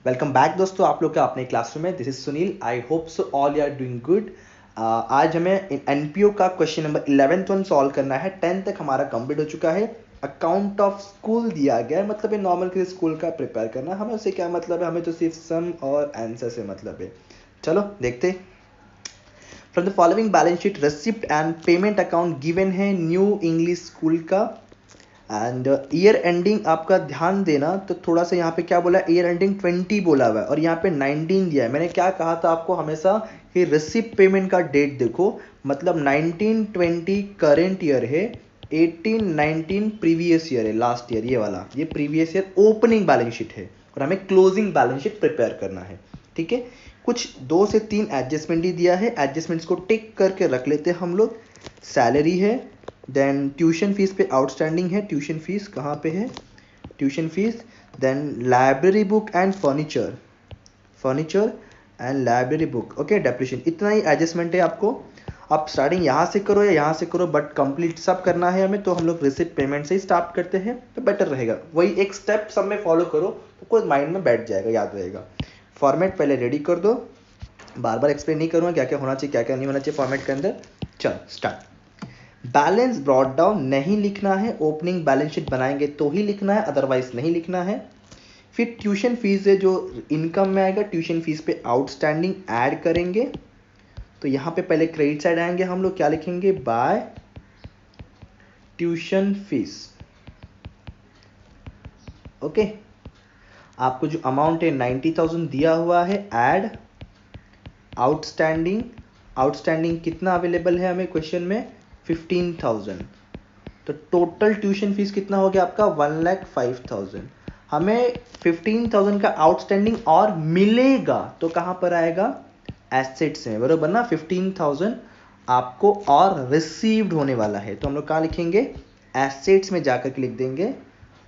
Welcome back दोस्तों, आप लोग का अपने क्लासरूम में। This is Sunil. I hope so all you are doing good. आज हमें एनपीओ का question number 11th one solve करना है। 10 तक हमारा कंप्लीट हो चुका है। अकाउंट ऑफ स्कूल दिया गया है, मतलब ये नॉर्मल किसी स्कूल का प्रिपेयर करना। हमें उससे क्या मतलब है, हमें तो सिर्फ सम और आंसर से मतलब है। चलो देखते। From the following balance sheet receipt and payment account given है न्यू इंग्लिश स्कूल का। एंड ईयर एंडिंग आपका ध्यान देना, तो थोड़ा सा यहाँ पे क्या बोला, ईयर एंडिंग 20 बोला हुआ है और यहाँ पे 19 दिया है। मैंने क्या कहा था आपको हमेशा कि रिसिप्ट पेमेंट का डेट देखो, मतलब 19-20 करेंट ईयर है, 18-19 प्रीवियस ईयर है, लास्ट ईयर। ये वाला ये previous year opening balance sheet है और हमें क्लोजिंग बैलेंस शीट प्रिपेयर करना है। ठीक है, कुछ 2 से 3 एडजस्टमेंट ही दिया है। एडजस्टमेंट्स को टिक करके रख लेते हैं हम लोग। सैलरी है, देन ट्यूशन फीस पे आउटस्टैंडिंग है। ट्यूशन फीस कहाँ पे है, tuition fees. Then library book and furniture, furniture and library book. Okay, depreciation. इतना ही एडजस्टमेंट है आपको। आप स्टार्टिंग यहाँ से करो या यहाँ से करो, बट कंप्लीट सब करना है हमें, तो हम लोग रिसिप्ट पेमेंट से ही स्टार्ट करते हैं तो बेटर रहेगा। वही एक स्टेप सब में फॉलो करो तो कोई माइंड में बैठ जाएगा, याद रहेगा। फॉर्मेट पहले रेडी कर दो, बार बार एक्सप्लेन नहीं करूँगा क्या क्या होना चाहिए क्या क्या नहीं होना चाहिए फॉर्मेट के अंदर। चल स्टार्ट। बैलेंस ब्रॉट डाउन नहीं लिखना है, ओपनिंग बैलेंस शीट बनाएंगे तो ही लिखना है, अदरवाइज नहीं लिखना है। फिर ट्यूशन फीस है जो इनकम में आएगा, ट्यूशन फीस पे आउटस्टैंडिंग ऐड करेंगे। तो यहाँ पे पहले क्रेडिट साइड आएंगे, हम लोग क्या लिखेंगे, बाय ट्यूशन फीस। ओके, आपको जो अमाउंट है 90,000 दिया हुआ है, ऐड आउटस्टैंडिंग। आउटस्टैंडिंग कितना अवेलेबल है हमें क्वेश्चन में, 15,000। तो टोटल ट्यूशन फीस कितना हो गया आपका, 1,05,000। हमें 15,000 का आउटस्टैंडिंग और मिलेगा तो कहाँ पर आएगा, एसेट्स में, बरोबर ना। 15,000 आपको और रिसीव्ड होने वाला है, तो हम लोग कहाँ लिखेंगे, एसेट्स में जाकर के लिख देंगे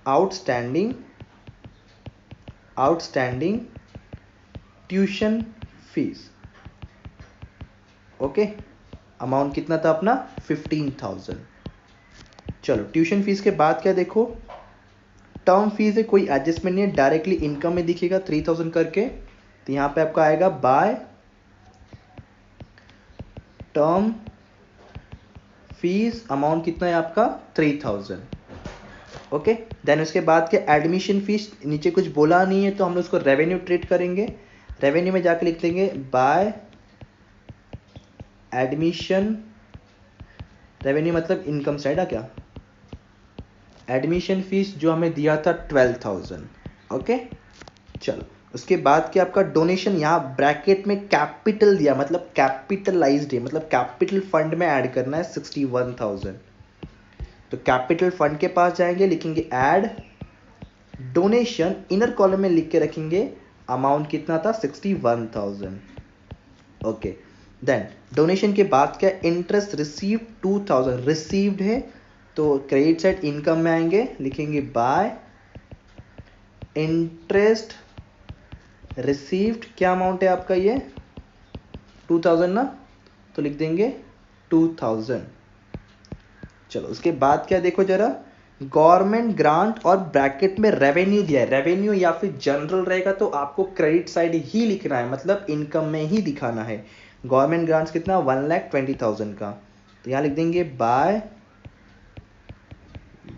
outstanding, outstanding tuition fees. Okay, amount कितना था अपना, 15,000। चलो ट्यूशन फीस के बाद क्या देखो, टर्म फीस है, कोई एडजस्टमेंट नहीं है, डायरेक्टली इनकम में दिखेगा 3,000 करके। तो यहाँ पे आपका आएगा बाय टर्म फीस, अमाउंट कितना है आपका, 3,000। ओके, देन उसके बाद के एडमिशन फीस, नीचे कुछ बोला नहीं है तो हम लोग उसको रेवेन्यू ट्रीट करेंगे। रेवेन्यू में जाकर लिख देंगे बाय एडमिशन, रेवेन्यू मतलब इनकम साइड है क्या, एडमिशन फीस जो हमें दिया था 12,000। ओके, चलो उसके बाद कि आपका डोनेशन, यहाँ ब्रैकेट में कैपिटल दिया, मतलब कैपिटलाइज्ड है, मतलब कैपिटल फंड में ऐड करना है 61,000। तो कैपिटल फंड के पास जाएंगे, लिखेंगे ऐड डोनेशन, इनर कॉलम में लिख के रखेंगे अमाउंट कितना था, 61,000। ओके, देन डोनेशन के बाद क्या, इंटरेस्ट रिसीव 2,000 रिसीव्ड है, तो क्रेडिट साइड इनकम में आएंगे, लिखेंगे बाय इंटरेस्ट रिसीव्ड। क्या अमाउंट है आपका ये, 2,000 ना, तो लिख देंगे 2,000। चलो उसके बाद क्या देखो जरा, गवर्नमेंट ग्रांट और ब्रैकेट में रेवेन्यू दिया है। रेवेन्यू या फिर जनरल रहेगा तो आपको क्रेडिट साइड ही लिखना है, मतलब इनकम में ही दिखाना है। गवर्नमेंट ग्रांट्स कितना, 1,20,000 का, तो यहाँ लिख देंगे बाय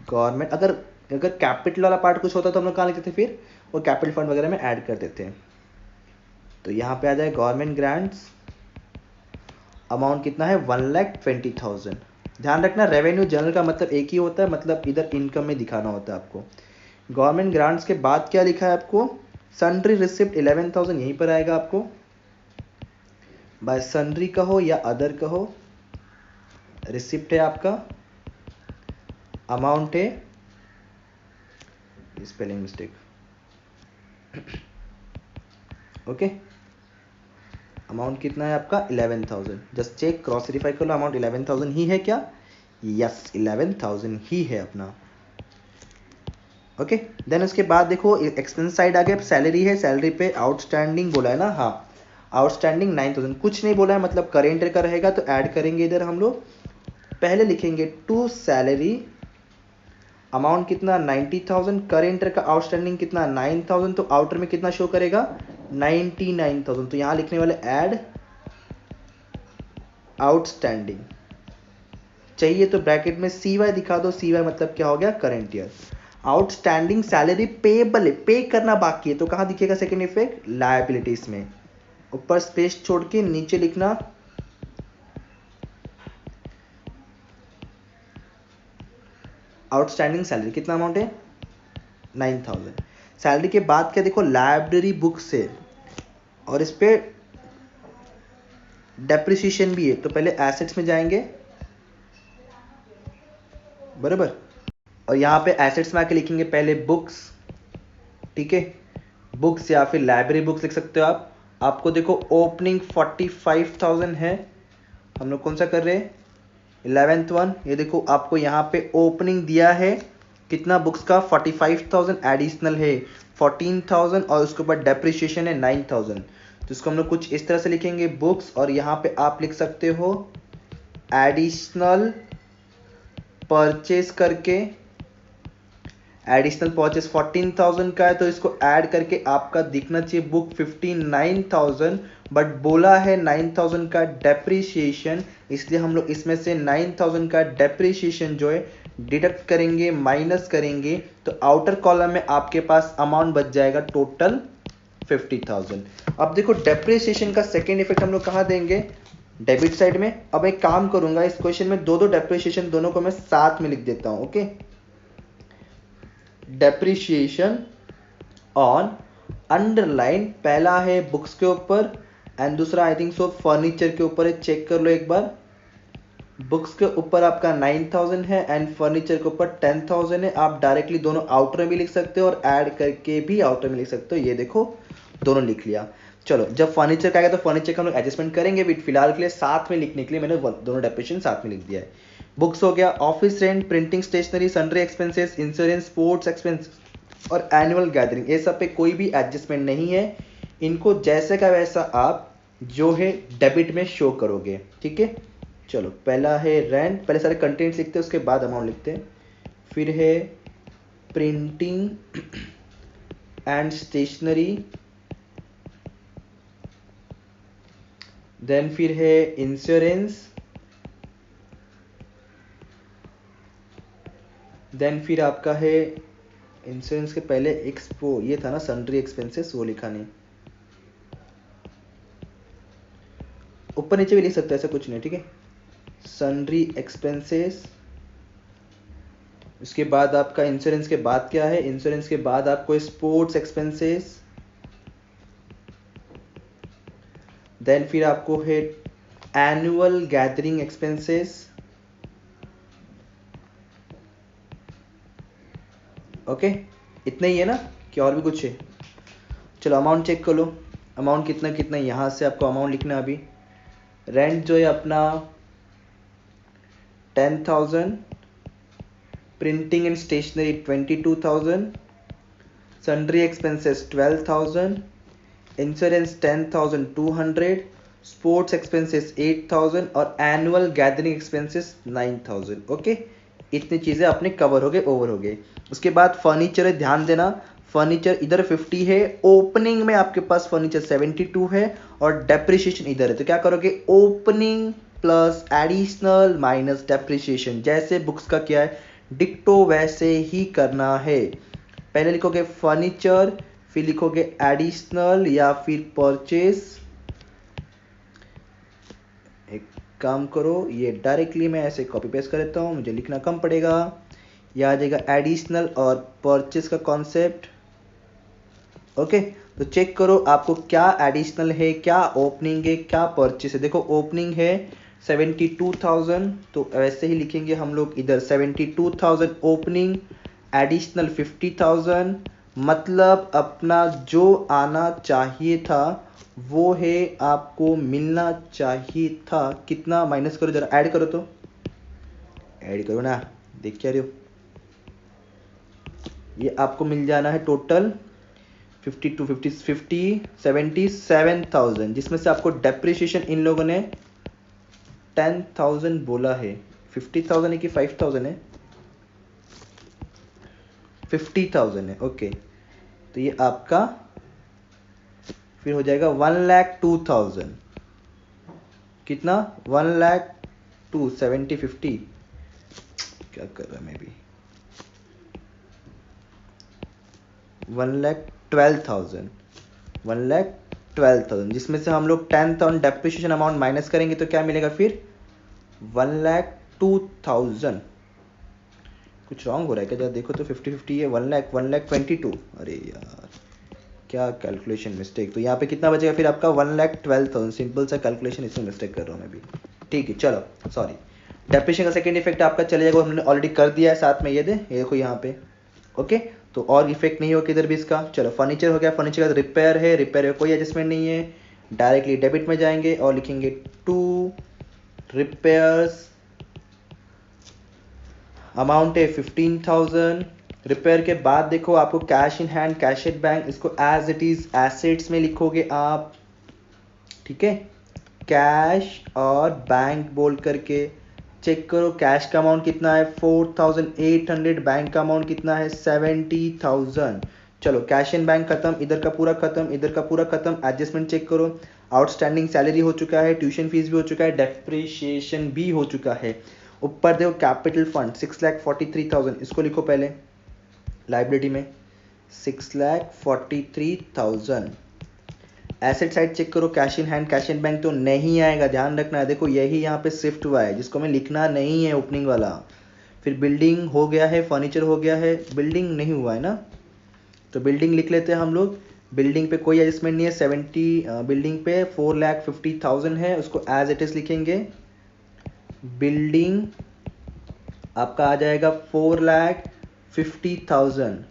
गवर्नमेंट। अगर अगर कैपिटल वाला पार्ट कुछ होता तो हम लोग कहाँ लिखते थे, फिर वो कैपिटल फंड वगैरह में ऐड कर देते हैं। तो यहाँ पे आ जाए गवर्नमेंट ग्रांट्स, अमाउंट कितना है, 1,20,000। ध्यान रखना रेवेन्यू जनरल का मतलब एक ही होता है, मतलब इधर इनकम में दिखाना होता है आपको। गवर्नमेंट ग्रांट्स के बाद क्या लिखा है आपको, सन्ड्री रिसिप्ट 11,000, यहीं पर आएगा आपको, बाय सन्ड्री कहो या अदर कहो, रिसिप्ट है आपका, अमाउंट है, स्पेलिंग मिस्टेक, ओके, अमाउंट कितना है आपका, 11,000। जस्ट चेक, क्रॉस वेरीफाई कर लो, अमाउंट 11,000 ही है क्या, यस 11,000 ही है अपना। ओके, देन उसके बाद देखो एक्सपेंस साइड आ गया, सैलरी है, सैलरी पे आउटस्टैंडिंग बोला है ना, हाँ आउटस्टैंडिंग 9,000, कुछ नहीं बोला है, मतलब करेंट का रहेगा तो ऐड करेंगे इधर हम लोग। पहले लिखेंगे टू सैलरी, अमाउंट कितना 90,000, करेंटर का आउटस्टैंडिंग कितना 9,000, तो आउटर में कितना शो करेगा 99,000। तो यहां लिखने वाले ऐड आउटस्टैंडिंग, चाहिए तो ब्रैकेट में CY दिखा दो, CY मतलब क्या हो गया current year. Outstanding salary payable है, पे करना बाकी है, तो कहां दिखेगा सेकंड इफेक्ट लायबिलिटीज में। ऊपर स्पेस छोड़ के नीचे लिखना आउटस्टैंडिंग सैलरी कितना अमाउंट है 9,000। सैलरी के बाद क्या देखो लाइब्रेरी बुक्स है और इस पे डेप्रिसिएशन भी है, तो पहले एसेट्स में जाएंगे बराबर, और यहाँ पे एसेट्स में आके लिखेंगे पहले बुक्स, ठीक है, बुक्स या फिर लाइब्रेरी बुक्स लिख सकते हो आप। आपको देखो ओपनिंग 45,000 है, हम लोग कौन सा कर रहे हैं 11th वन। ये देखो आपको यहाँ पे ओपनिंग दिया है कितना बुक्स का 45,000, एडिशनल है 14,000 और उसके ऊपर डेप्रिसिएशन है 9,000। तो इसको हम लोग कुछ इस तरह से लिखेंगे बुक्स, और यहाँ पे आप लिख सकते हो एडिशनल परचेज करके, एडिशनल परचेज 14,000 का है तो इसको ऐड करके आपका दिखना चाहिए बुक 59,000, बट बोला है 9,000 का डेप्रिसिएशन, इसलिए हम लोग इसमें से 9,000 का डेप्रिसिएशन जो है डिडक्ट करेंगे, माइनस करेंगे, तो आउटर कॉलम में आपके पास अमाउंट बच जाएगा टोटल 50,000। अब देखो डेप्रिसिएशन का सेकेंड इफेक्ट हम लोग कहाँ देंगे डेबिट साइड में। अब एक काम करूंगा इस क्वेश्चन में दो डेप्रिसिएशन दोनों को मैं साथ में लिख देता हूं, ओके। डेप्रिसिएशन ऑन अंडरलाइन, पहला है बुक्स के ऊपर एंड दूसरा आई थिंक सो फर्नीचर के ऊपर है, चेक कर लो एक बार। बुक्स के ऊपर आपका 9,000 है एंड फर्नीचर के ऊपर 10,000 है। आप डायरेक्टली दोनों आउटर में भी लिख सकते हो और ऐड करके भी आउटर में लिख सकते हो, ये देखो दोनों लिख लिया। चलो जब फर्नीचर का आएगा तो फर्नीचर का हम लोग एडजस्टमेंट करेंगे, बट फिलहाल के लिए साथ में लिखने के लिए मैंने दोनों डेप्रिसिएशन साथ में लिख दिया है। बुक्स हो गया, office rent, printing stationery, sundry expenses, insurance, sports expense और एनुअल गैदरिंग, ये सब पे कोई भी एडजस्टमेंट नहीं है। इनको जैसे का वैसा आप जो है डेबिट में शो करोगे, ठीक है। चलो पहला है रेंट, पहले सारे कंटेंट्स लिखते हैं उसके बाद अमाउंट लिखते हैं। फिर है प्रिंटिंग एंड स्टेशनरी, देन फिर है इंश्योरेंस, देन फिर आपका है इंश्योरेंस के पहले एक्सपो ये था ना सन्ड्री एक्सपेंसेस, वो लिखा नहीं, ऊपर नीचे भी लिख सकते हैं ऐसा कुछ नहीं, ठीक है। सन्ड्री एक्सपेंसेस, उसके बाद आपका इंश्योरेंस के बाद क्या है, इंश्योरेंस के बाद आपको स्पोर्ट्स एक्सपेंसेस, देन फिर आपको है एनुअल गैदरिंग एक्सपेंसेस, ओके। इतना ही है ना कि और भी कुछ है। चलो अमाउंट चेक कर लो, अमाउंट कितना कितना, यहाँ से आपको अमाउंट लिखना है अभी। रेंट जो है अपना 10,000, printing and stationery 22,000, sundry expenses 12,000, insurance 10,200, sports expenses 8,000 और एनुअल गैदरिंग एक्सपेंसेस 9,000, ओके। इतनी चीज़ें अपने कवर हो गए, ओवर हो गए। उसके बाद फर्नीचर है, ध्यान देना फर्नीचर इधर 50 है, ओपनिंग में आपके पास फर्नीचर 72 है और डेप्रिसिएशन इधर है, तो क्या करोगे opening plus additional minus depreciation, जैसे बुक्स का क्या है डिक्टो वैसे ही करना है। पहले लिखोगे फर्नीचर, फिर लिखोगे एडिशनल या फिर परचेज। एक काम करो ये डायरेक्टली मैं ऐसे कॉपी पेस्ट कर देता हूँ, मुझे लिखना कम पड़ेगा। यह आ जाएगा एडिशनल और परचेज का कॉन्सेप्ट, ओके। तो चेक करो आपको क्या एडिशनल है, क्या ओपनिंग है, क्या परचेज है। देखो ओपनिंग है 72,000, तो वैसे ही लिखेंगे हम लोग इधर 72,000 ओपनिंग, एडिशनल 50,000, मतलब अपना जो आना चाहिए था वो है आपको मिलना चाहिए था। कितना माइनस करो जरा, ऐड करो, तो ऐड करो ना, देख क्या रहे हो, ये आपको मिल जाना है टोटल 77,000, जिसमें से आपको डेप्रिसिएशन इन लोगों ने 10,000 बोला है। 50,000 है कि 5,000 है, 50,000 है, ओके। तो ये आपका फिर हो जाएगा 1,02,000। कितना? 1,02,000 70 50 क्या कर रहा है मैं भी, 1,12,000 1,12,000, जिसमें से हम लोग 10,000 डेप्रिसिएशन अमाउंट माइनस करेंगे तो क्या मिलेगा फिर? 1,02,000। कुछ रॉन्ग हो रहा है क्या? जरा देखो तो 50-50 है, 1,22,000। अरे यार क्या कैलकुलेशन मिस्टेक। तो यहाँ पे कितना बचेगा फिर आपका? 1,12,000। सिंपल सा कैलकुलेशन, इसमें मिस्टेक कर रहा हूँ मैं भी। ठीक है चलो, सॉरी। डेप्रिसिएशन का सेकेंड इफेक्ट आपका चले जाएगा, हमने ऑलरेडी कर दिया है। साथ में ये देखो यहाँ पे, ओके। तो और इफेक्ट नहीं हो किधर भी इसका। चलो फर्नीचर हो गया, फर्नीचर का रिपेयर है, रिपेयर में कोई एडजस्टमेंट नहीं है। डायरेक्टली डेबिट में जाएंगे और लिखेंगे टू रिपेयर्स, अमाउंट है 15,000। रिपेयर के बाद देखो आपको cash in hand, cash at bank, इसको एज इट इज एसेट्स में लिखोगे आप, ठीक है। कैश और बैंक बोल करके चेक करो कैश का अमाउंट कितना है 4,800, बैंक का अमाउंट कितना है 70,000। चलो कैश इन बैंक खत्म, इधर का पूरा खत्म, इधर का पूरा खत्म। एडजस्टमेंट चेक करो, आउटस्टैंडिंग सैलरी हो चुका है, ट्यूशन फीस भी हो चुका है, डेप्रिसिएशन भी हो चुका है। ऊपर देखो कैपिटल फंड 6,43,000, इसको लिखो पहले लाइबिलिटी में 6,43,000। एसेट साइड चेक करो, cash in hand, cash in bank तो नहीं आएगा, ध्यान रखना है। देखो यही यहाँ पे शिफ्ट हुआ है जिसको हमें लिखना नहीं है, ओपनिंग वाला। फिर बिल्डिंग हो गया है, फर्नीचर हो गया है, बिल्डिंग नहीं हुआ है ना, तो बिल्डिंग लिख लेते हैं हम लोग। बिल्डिंग पे कोई एडजस्टमेंट नहीं है, 70 बिल्डिंग पे 4,50,000 है, उसको एज इट इज लिखेंगे। बिल्डिंग आपका आ जाएगा 4,50,000।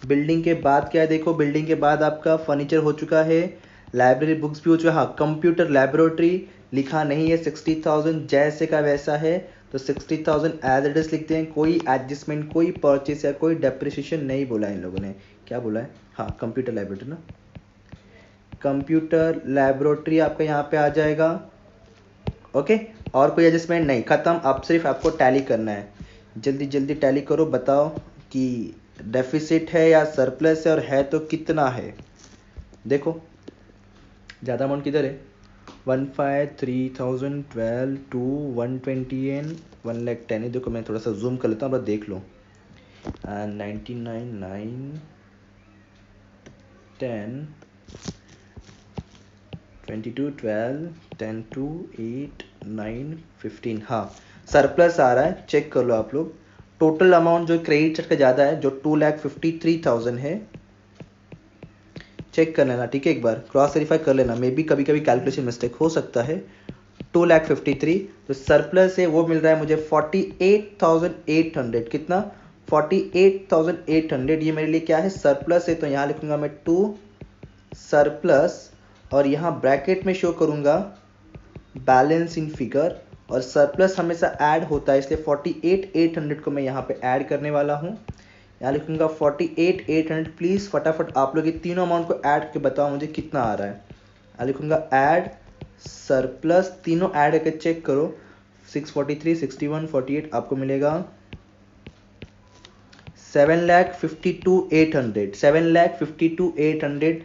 बिल्डिंग के बाद क्या है देखो, बिल्डिंग के बाद आपका फर्नीचर हो चुका है, लाइब्रेरी बुक्स भी हो चुका है। हाँ कंप्यूटर लैबोरेटरी लिखा नहीं है, 60,000 जैसे का वैसा है, तो 60,000 एज इट इज लिखते हैं। कोई एडजस्टमेंट, कोई परचेस या कोई डेप्रिसिएशन नहीं बोला इन लोगों ने। क्या बोला है? हाँ कंप्यूटर लैबोरेटरी ना, कंप्यूटर लैबोरेटरी आपका यहाँ पे आ जाएगा, ओके। और कोई एडजस्टमेंट नहीं, खत्म। अब सिर्फ आपको टैली करना है, जल्दी जल्दी टैली करो, बताओ कि डेफिसिट है या सरप्लस है, और है तो कितना है। देखो ज़्यादा अमाउंट किधर है, 1,53,012 टू 120 एंड 1,10,000। देखो मैं थोड़ा सा जूम कर लेता हूँ, आप देख लो। 99 9 10 22 12 10 2 8 9 15। हाँ सरप्लस आ रहा है, चेक कर लो आप लोग। टोटल अमाउंट जो क्रेडिट साइड का ज़्यादा है, जो 2,53,000 है, चेक कर लेना, ठीक है। एक बार क्रॉस वेरीफाई कर लेना, मे बी कभी कभी कैलकुलेशन मिस्टेक हो सकता है। 2,53,000 तो सरप्लस है, वो मिल रहा है मुझे 48,800। कितना? 48,800। ये मेरे लिए क्या है? सरप्लस है। तो यहाँ लिखूंगा मैं टू सरप्लस, और यहाँ ब्रैकेट में शो करूंगा बैलेंस इन फिगर, और सरप्लस हमेशा ऐड होता है, इसलिए 48,800 को मैं यहाँ पे ऐड करने वाला हूँ। यहाँ लिखूंगा 48,800। प्लीज़ फटाफट आप लोग ये तीनों अमाउंट को ऐड करके बताओ मुझे कितना आ रहा है। यहाँ लिखूंगा ऐड सरप्लस, तीनों ऐड करके चेक करो, 643 61 48 आपको मिलेगा 7,52,800। 7,52,800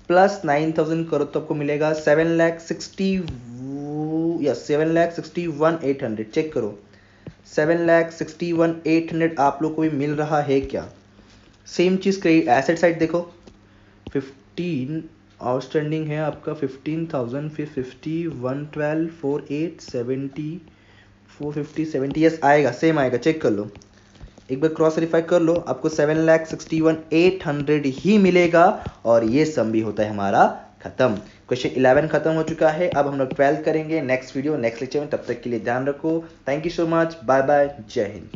प्लस 9,000 करो तो आपको मिलेगा 7,61,800। चेक करो 7,61,800 आप लोग को भी मिल रहा है क्या? सेम चीज़ क्रेडिट एसेट साइड देखो, 15 आउटस्टैंडिंग है आपका 15,000, फिर 50 112 48 70 450 70, यस आएगा, सेम आएगा, चेक कर लो एक बार, क्रॉस वेरीफाई कर लो, आपको 7,61,800 ही मिलेगा। और ये सम भी होता है हमारा खत्म। क्वेश्चन 11 खत्म हो चुका है, अब हम लोग 12 करेंगे नेक्स्ट वीडियो नेक्स्ट लेक्चर में। तब तक के लिए ध्यान रखो, thank you so much, bye bye, जय हिंद।